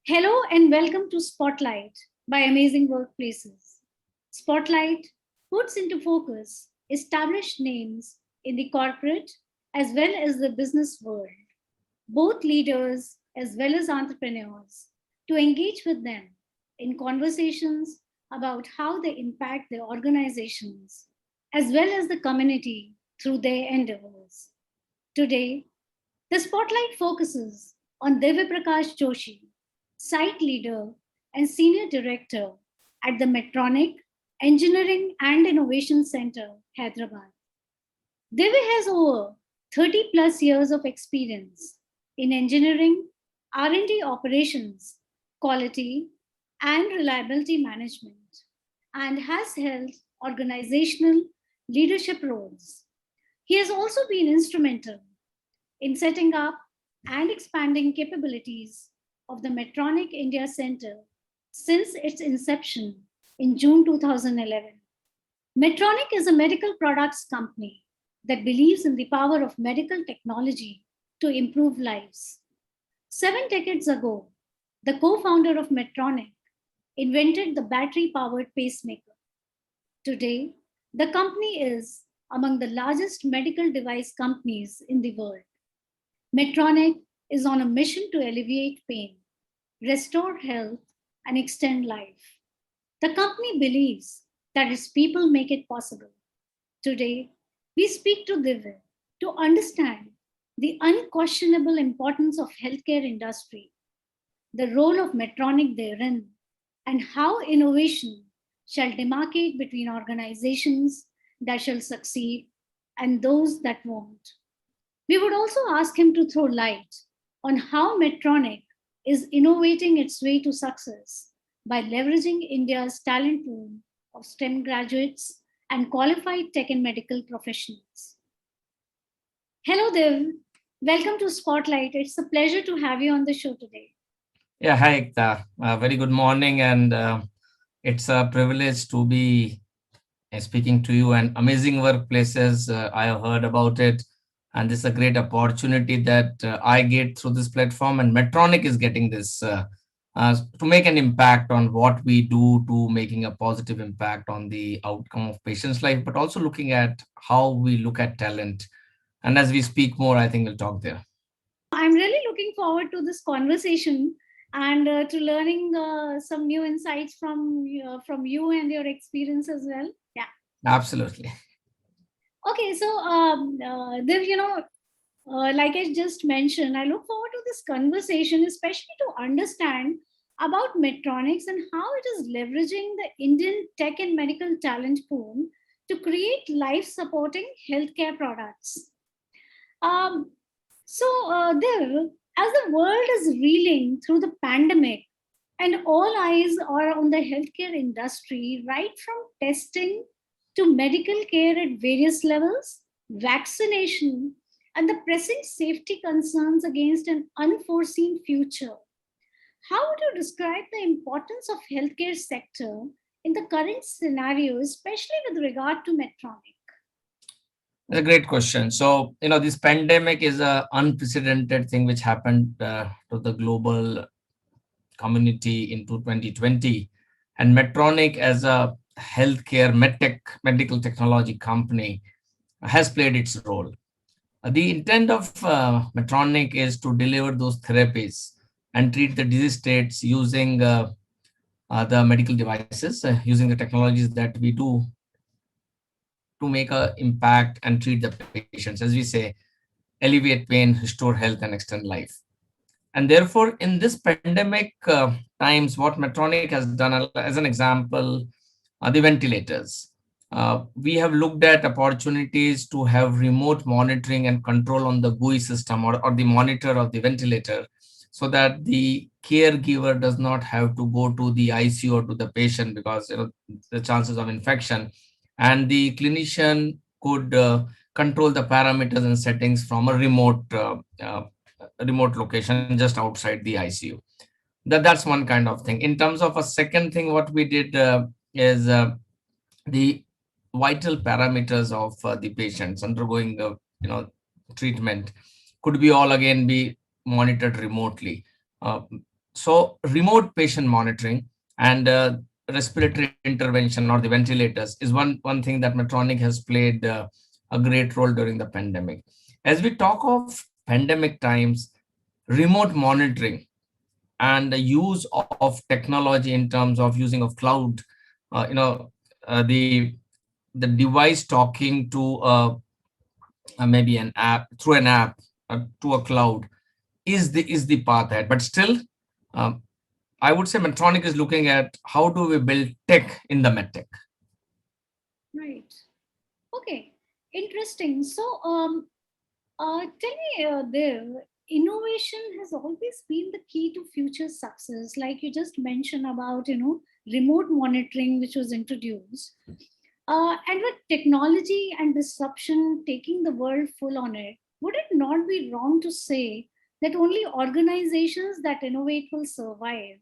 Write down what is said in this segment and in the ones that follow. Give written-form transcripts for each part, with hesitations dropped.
Hello and welcome to Spotlight by Amazing Workplaces. Spotlight puts into focus established names in the corporate as well as the business world, both leaders as well as entrepreneurs, to engage with them in conversations about how they impact their organizations as well as the community through their endeavors. Today, the spotlight focuses on Divya Prakash Joshi, site leader and senior director at the Medtronic Engineering and Innovation Center, Hyderabad. Divya has over 30 plus years of experience in engineering, R&D operations, quality, and reliability management, and has held organizational leadership roles. He has also been instrumental in setting up and expanding capabilities of the Medtronic India Center since its inception in June 2011. Medtronic is a medical products company that believes in the power of medical technology to improve lives. 7 decades ago, the co founder of Medtronic invented the battery powered pacemaker. Today, the company is among the largest medical device companies in the world. Medtronic is on a mission to alleviate pain, restore health, and extend life. The company believes that its people make it possible. Today, we speak to Divya to understand the unquestionable importance of healthcare industry, the role of Medtronic therein, and how innovation shall demarcate between organizations that shall succeed and those that won't. We would also ask him to throw light on how Medtronic is innovating its way to success by leveraging India's talent pool of STEM graduates and qualified tech and medical professionals. Hello, Dev. Welcome to Spotlight. It's a pleasure to have you on the show today. Yeah, hi, Ekta. Very good morning, and it's a privilege to be speaking to you. And amazing workplaces, I have heard about it, and this is a great opportunity that I get through this platform. And Medtronic is getting this to make an impact on what we do, to making a positive impact on the outcome of patients' life, but also looking at how we look at talent. And as we speak more, I think we'll talk there. I'm really looking forward to this conversation and to learning some new insights from you and your experience as well. Yeah. Absolutely. Okay, so Dev, like I just mentioned, I look forward to this conversation, especially to understand about Medtronics and how it is leveraging the Indian tech and medical talent pool to create life supporting healthcare products. Um, Dev, as the world is reeling through the pandemic and all eyes are on the healthcare industry, right from testing to medical care at various levels, vaccination, and the pressing safety concerns against an unforeseen future. How would you describe the importance of healthcare sector in the current scenario, especially with regard to Medtronic? That's a great question. So, this pandemic is a unprecedented thing which happened to the global community into 2020. And Medtronic, as a healthcare medtech medical technology company, has played its role. The intent of Medtronic is to deliver those therapies and treat the disease states using the medical devices, using the technologies that we do to make an impact and treat the patients, as we say, alleviate pain, restore health, and extend life. And therefore, in this pandemic times, what Medtronic has done, as an example, the ventilators. We have looked at opportunities to have remote monitoring and control on the GUI system, or the monitor of the ventilator, so that the caregiver does not have to go to the ICU or to the patient, because the chances of infection, and the clinician could control the parameters and settings from a remote location just outside the ICU. That's one kind of thing. In terms of a second thing, what we did is the vital parameters of the patients undergoing treatment could be all again be monitored remotely. So remote patient monitoring and respiratory intervention or the ventilators is one thing that Medtronic has played a great role during the pandemic. As we talk of pandemic times, remote monitoring and the use of technology in terms of using of cloud, uh, you know, the device talking to maybe an app through an app to a cloud is the path ahead. But still, um, I would say Medtronic is looking at how do we build tech in the medtech. Right. Okay. Interesting. So, tell me, Dev, innovation has always been the key to future success. Like you just mentioned about, remote monitoring, which was introduced. And with technology and disruption taking the world full on it, would it not be wrong to say that only organizations that innovate will survive?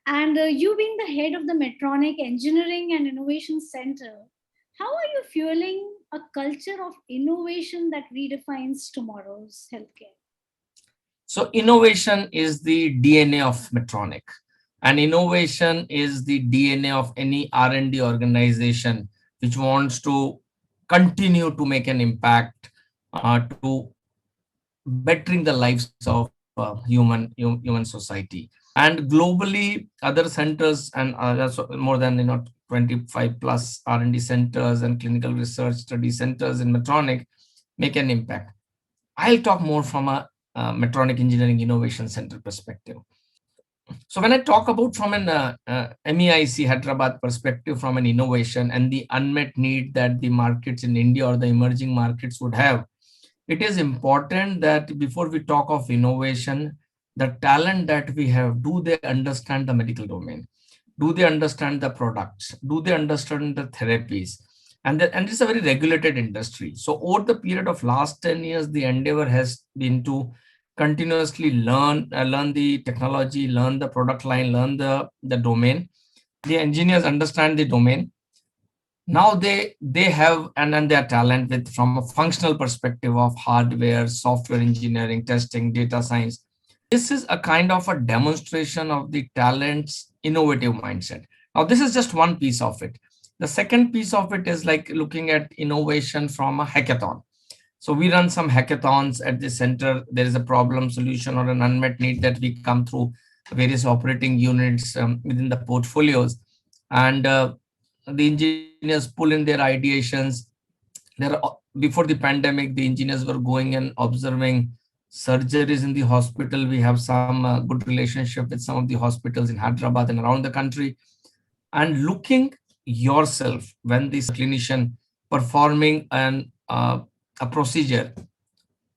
And you being the head of the Medtronic Engineering and Innovation Center, how are you fueling a culture of innovation that redefines tomorrow's healthcare? So innovation is the DNA of Medtronic, and innovation is the DNA of any R&D organization which wants to continue to make an impact to bettering the lives of human society. And globally, other centers and more than 25 plus R&D centers and clinical research study centers in Medtronic make an impact. I'll talk more from a Medtronic Engineering Innovation Center perspective. So when I talk about from an MEIC Hyderabad perspective, from an innovation and the unmet need that the markets in India or the emerging markets would have, it is important that before we talk of innovation, the talent that we have, do they understand the medical domain? Do they understand the products? Do they understand the therapies? And it's a very regulated industry. So over the period of last 10 years, the endeavor has been to continuously learn the technology, learn the product line, learn the domain. The engineers understand the domain. Now they have and their talent with from a functional perspective of hardware, software engineering, testing, data science. This is a kind of a demonstration of the talent's innovative mindset. Now this is just one piece of it. The second piece of it is like looking at innovation from a hackathon. So we run some hackathons at the center. There is a problem solution or an unmet need that we come through various operating units within the portfolios, and the engineers pull in their ideations. Before the pandemic, the engineers were going and observing surgeries in the hospital. We have some good relationship with some of the hospitals in Hyderabad and around the country, and looking yourself when this clinician performing a procedure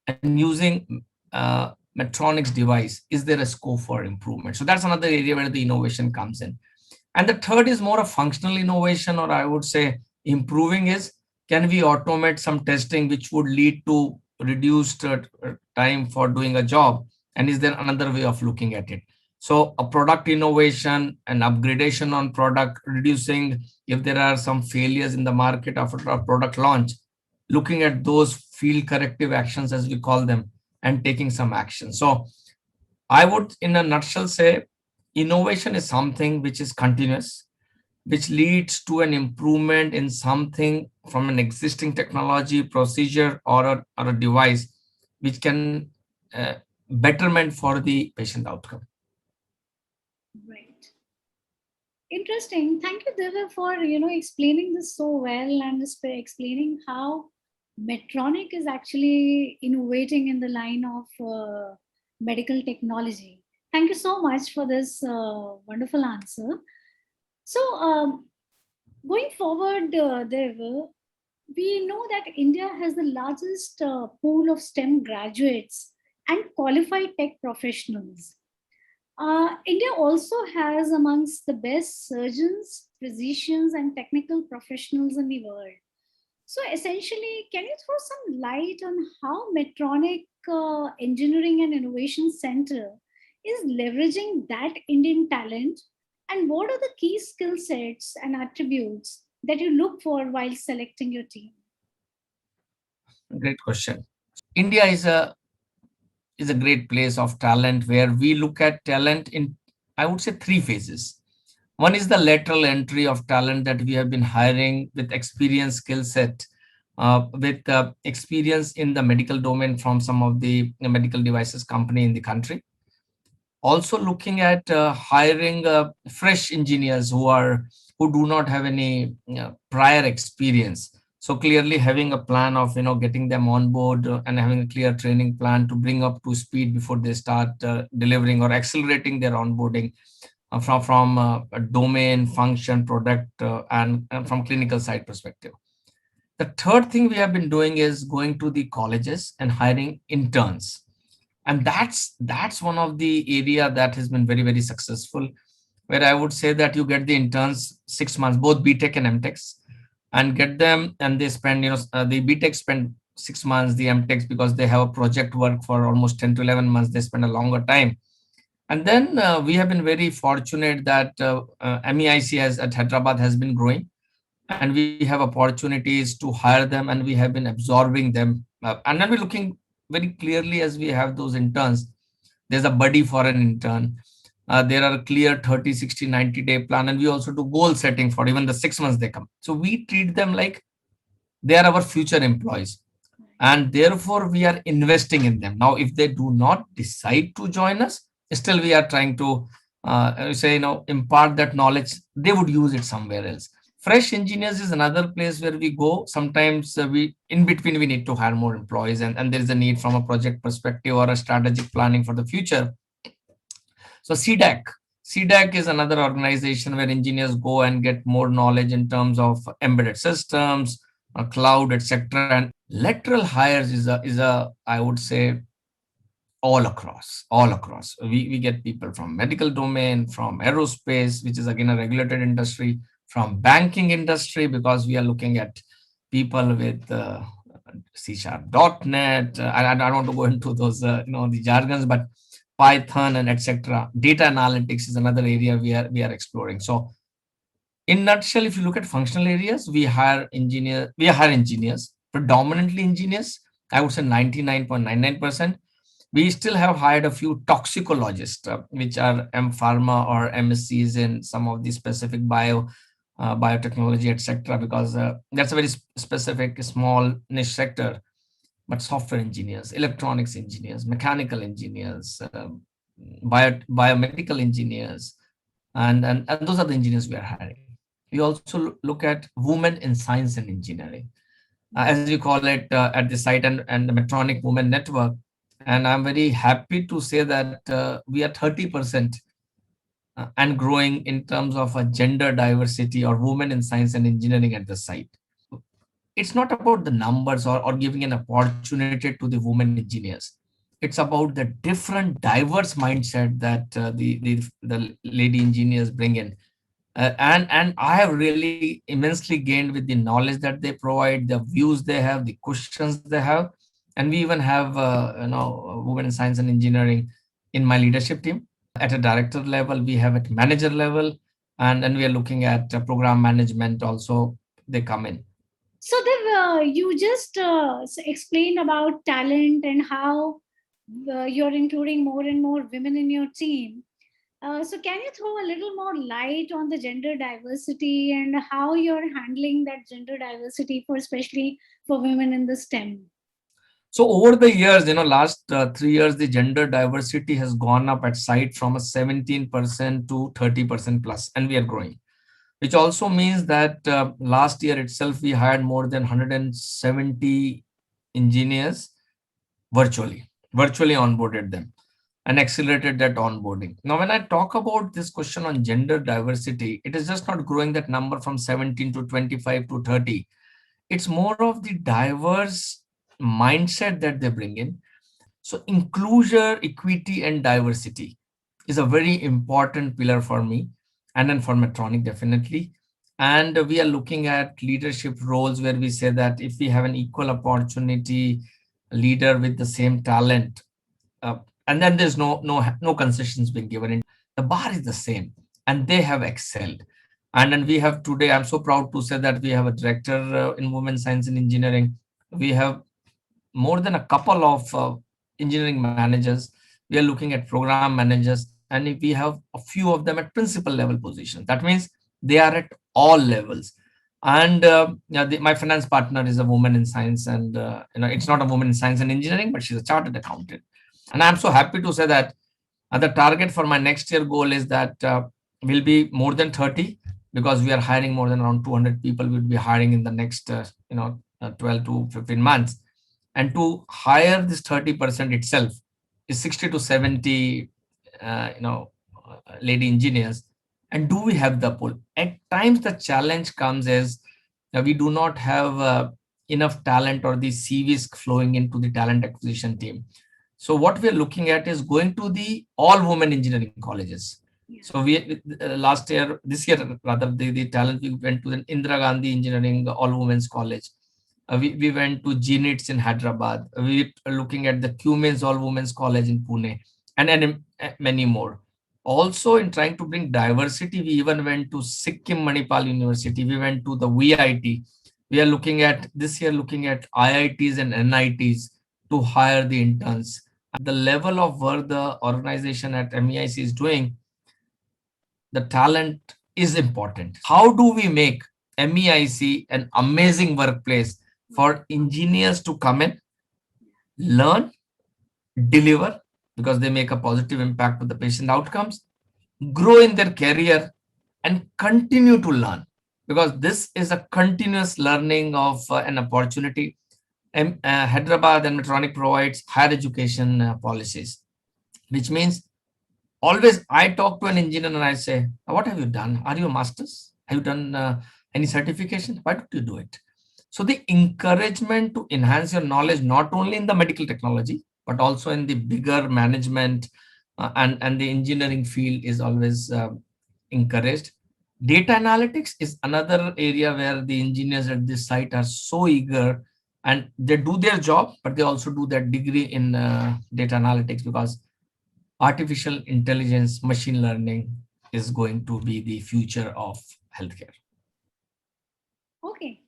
and using Medtronic's device, is there a scope for improvement? So that's another area where the innovation comes in. And the third is more of functional innovation, or I would say improving, is can we automate some testing which would lead to reduced time for doing a job? And is there another way of looking at it? So a product innovation and upgradation on product, reducing if there are some failures in the market after a product launch, looking at those field corrective actions as we call them and taking some action. So I would in a nutshell say innovation is something which is continuous, which leads to an improvement in something from an existing technology, procedure, or a device, which can betterment for the patient outcome. Right. Interesting. Thank you, Deva, for explaining this so well and explaining how Medtronic is actually innovating in the line of medical technology. Thank you so much for this wonderful answer. So, going forward, Deva, we know that India has the largest pool of STEM graduates and qualified tech professionals. India also has amongst the best surgeons, physicians, and technical professionals in the world. So, essentially, can you throw some light on how Medtronic Engineering and Innovation Center is leveraging that Indian talent, and what are the key skill sets and attributes that you look for while selecting your team? Great question. India is a great place of talent where we look at talent in, I would say, three phases. One is the lateral entry of talent that we have been hiring with experience, skill set, with experience in the medical domain from some of the medical devices company in the country. Also looking at hiring fresh engineers who do not have any prior experience. So clearly having a plan of getting them on board and having a clear training plan to bring up to speed before they start delivering or accelerating their onboarding from a domain, function, product, and from clinical side perspective. The third thing we have been doing is going to the colleges and hiring interns, and that's one of the area that has been very, very successful, where I would say that you get the interns 6 months, both BTech and MTechs, and get them, and they spend, the BTech spend 6 months, the MTechs, because they have a project work for almost 10 to 11 months, they spend a longer time. And then we have been very fortunate that MEIC at Hyderabad has been growing, and we have opportunities to hire them, and we have been absorbing them. And then we're looking very clearly as we have those interns. There's a buddy for an intern. There are clear 30, 60, 90-day plan, and we also do goal setting for even the 6 months they come. So we treat them like they are our future employees, and therefore we are investing in them. Now, if they do not decide to join us, still we are trying to impart that knowledge. They would use it somewhere else. Fresh engineers is another place where we go. Sometimes we in between we need to hire more employees, and there is a need from a project perspective or a strategic planning for the future. So CDAC is another organization where engineers go and get more knowledge in terms of embedded systems, cloud, etc. And lateral hires is a I would say all across. We get people from medical domain, from aerospace, which is again a regulated industry, from banking industry, because we are looking at people with C# .NET. I don't want to go into those the jargons, but Python and etc. Data analytics is another area we are exploring. So in nutshell, if you look at functional areas, we hire engineers, predominantly engineers. I would say 99.99%. We still have hired a few toxicologists, which are M-Pharma or MSCs in some of the specific biotechnology, etc., because that's a very specific, small niche sector. But software engineers, electronics engineers, mechanical engineers, biomedical engineers, and those are the engineers we are hiring. We also look at women in science and engineering, as we call it at the site, and the Medtronic Women Network. And I'm very happy to say that we are 30% and growing in terms of a gender diversity or women in science and engineering at the site. It's not about the numbers or giving an opportunity to the women engineers. It's about the different diverse mindset that the lady engineers bring in. And I have really immensely gained with the knowledge that they provide, the views they have, the questions they have. And we even have women in science and engineering in my leadership team. At a director level, we have at manager level, and we are looking at program management also. They come in. So Dev, you just explained about talent and how you're including more and more women in your team. So can you throw a little more light on the gender diversity and how you're handling that gender diversity especially for women in the STEM? So over the years, last 3 years, the gender diversity has gone up at site from a 17% to 30% plus, and we are growing. Which also means that last year itself, we hired more than 170 engineers virtually onboarded them and accelerated that onboarding. Now, when I talk about this question on gender diversity, it is just not growing that number from 17 to 25 to 30. It's more of the diverse mindset that they bring in. So inclusion, equity, and diversity is a very important pillar for me, and then for Medtronic, definitely. And we are looking at leadership roles where we say that if we have an equal opportunity leader with the same talent, and then there's no concessions being given in, the bar is the same, and they have excelled. And then we have today, I'm so proud to say that we have a director in women science and engineering. We have more than a couple of engineering managers, we are looking at program managers, and if we have a few of them at principal level positions. That means they are at all levels. And my finance partner is a woman in science, and it's not a woman in science and engineering, but she's a chartered accountant. And I'm so happy to say that the target for my next year goal is that will be more than 30, because we are hiring more than around 200 people. We'll be hiring in the next 12 to 15 months. And to hire this 30% itself is 60 to 70 lady engineers. And do we have the pull? At times the challenge comes as we do not have enough talent, or the CVs flowing into the talent acquisition team. So what we are looking at is going to the all women engineering colleges. So we this year rather, the talent, we went to the Indira Gandhi Engineering All Women's College. We went to GNITS in Hyderabad. We are looking at the Cummins All Women's College in Pune, and many more. Also, in trying to bring diversity, we even went to Sikkim Manipal University. We went to the VIT. We are looking at this year, looking at IITs and NITs to hire the interns. The level of work the organization at MEIC is doing, the talent is important. How do we make MEIC an amazing workplace for engineers to come in, learn, deliver, because they make a positive impact on the patient outcomes, grow in their career, and continue to learn, because this is a continuous learning of an opportunity. Hyderabad and Medtronic provides higher education policies, which means always I talk to an engineer and I say, what have you done? Are you a master's? Have you done any certification? Why don't you do it? So the encouragement to enhance your knowledge, not only in the medical technology, but also in the bigger management and the engineering field, is always encouraged. Data analytics is another area where the engineers at this site are so eager, and they do their job, but they also do their degree in data analytics, because artificial intelligence, machine learning is going to be the future of healthcare. Okay.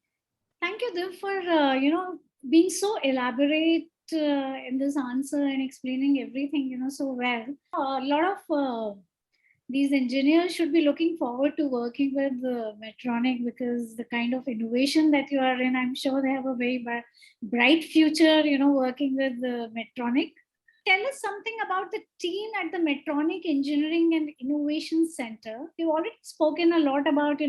Thank you, Dev, for being so elaborate in this answer and explaining everything so well. A lot of these engineers should be looking forward to working with Medtronic, because the kind of innovation that you are in, I'm sure they have a very bright future, working with Medtronic. Tell us something about the team at the Medtronic Engineering and Innovation Center. You've already spoken a lot about,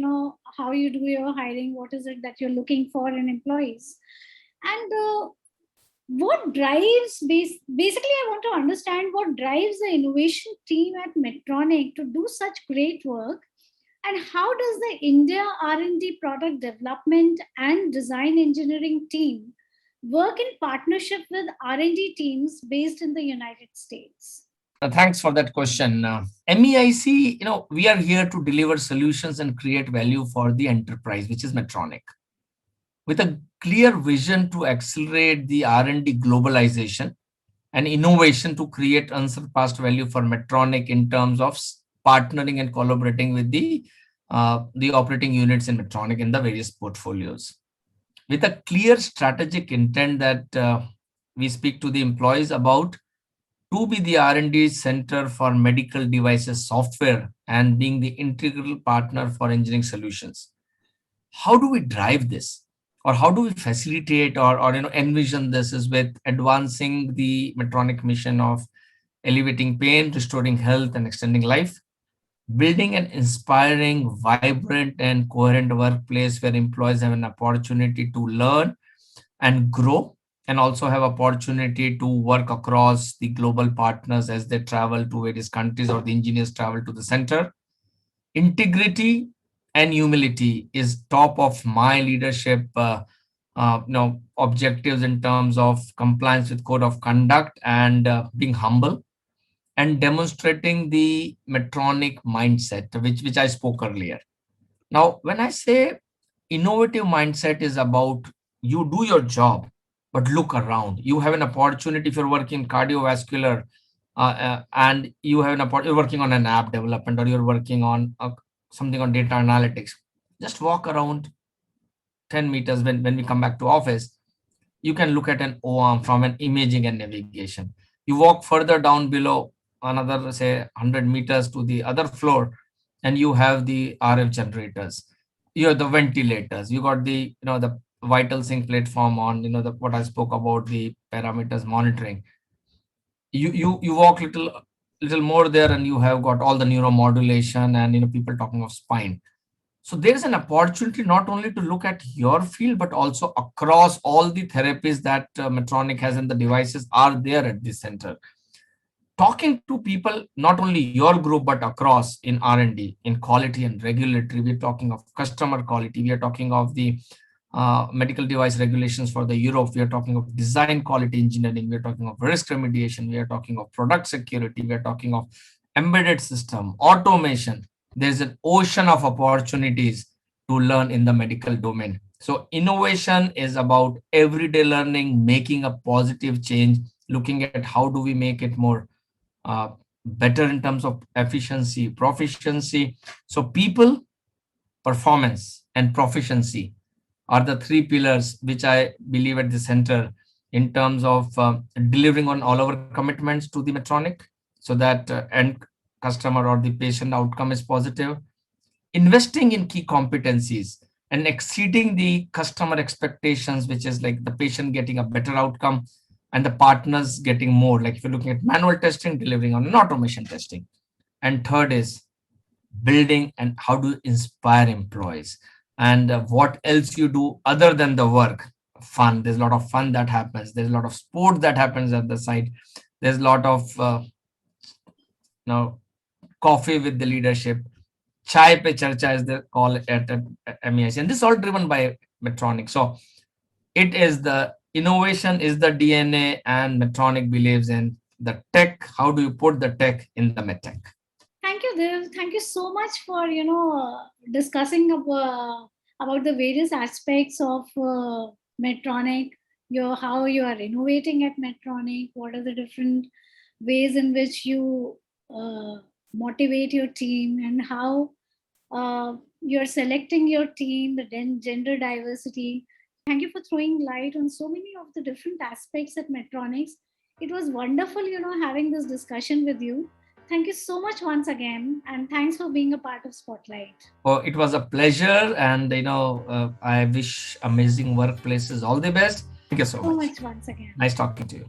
how you do your hiring, what is it that you're looking for in employees. And what drives, basically, I want to understand what drives the innovation team at Medtronic to do such great work, and how does the India R&D product development and design engineering team work in partnership with R&D teams based in the United States? Thanks for that question. MEIC, we are here to deliver solutions and create value for the enterprise, which is Medtronic, with a clear vision to accelerate the R&D globalization and innovation to create unsurpassed value for Medtronic in terms of partnering and collaborating with the operating units in Medtronic in the various portfolios, with a clear strategic intent that we speak to the employees about, to be the R&D center for medical devices software and being the integral partner for engineering solutions. How do we drive this, or how do we facilitate or envision this, is with advancing the Medtronic mission of alleviating pain, restoring health, and extending life, building an inspiring, vibrant, and coherent workplace where employees have an opportunity to learn and grow, and also have opportunity to work across the global partners as they travel to various countries, or the engineers travel to the center. Integrity and humility is top of my leadership objectives in terms of compliance with code of conduct, and being humble, and demonstrating the Medtronic mindset, which I spoke earlier. Now, when I say innovative mindset, is about you do your job, but look around. You have an opportunity if you're working cardiovascular and you have you're working on an app development, or you're working on something on data analytics. Just walk around 10 meters when we come back to office. You can look at an OARM from an imaging and navigation. You walk further down below, another say 100 meters to the other floor, and you have the RF generators, you have the ventilators, you got the the vital sync platform on the what I spoke about, the parameters monitoring. You walk little more there, and you have got all the neuromodulation, and people talking of spine. So there is an opportunity not only to look at your field, but also across all the therapies that Medtronic has, and the devices are there at this center. Talking to people, not only your group, but across in R&D, in quality and regulatory. We're talking of customer quality. We are talking of the medical device regulations for the Europe. We are talking of design quality engineering. We are talking of risk remediation. We are talking of product security. We are talking of embedded system, automation. There's an ocean of opportunities to learn in the medical domain. So innovation is about everyday learning, making a positive change, looking at how do we make it more better in terms of efficiency, proficiency. So people, performance, and proficiency are the three pillars which I believe at the center in terms of delivering on all our commitments to the Medtronic, so that end customer or the patient outcome is positive, investing in key competencies and exceeding the customer expectations, which is like the patient getting a better outcome and the partners getting more. Like if you're looking at manual testing, delivering on an automation testing. And third is building and how to inspire employees, and what else you do other than the work. Fun, there's a lot of fun that happens, there's a lot of sport that happens at the site, there's a lot of now coffee with the leadership, chai pe charcha as they call it at MEIC, and this is all driven by Medtronic. So it is the innovation is the DNA, and Medtronic believes in the tech. How do you put the tech in the medtech? Thank you, Dev. Thank you so much for discussing about the various aspects of Medtronic. How you are innovating at Medtronic. What are the different ways in which you motivate your team, and how you're selecting your team, the gender diversity. Thank you for throwing light on so many of the different aspects at Medtronics. It was wonderful, having this discussion with you. Thank you so much once again, and thanks for being a part of Spotlight. Oh, it was a pleasure, and I wish Amazing Workplaces all the best. Thank you so much Once again. Nice talking to you.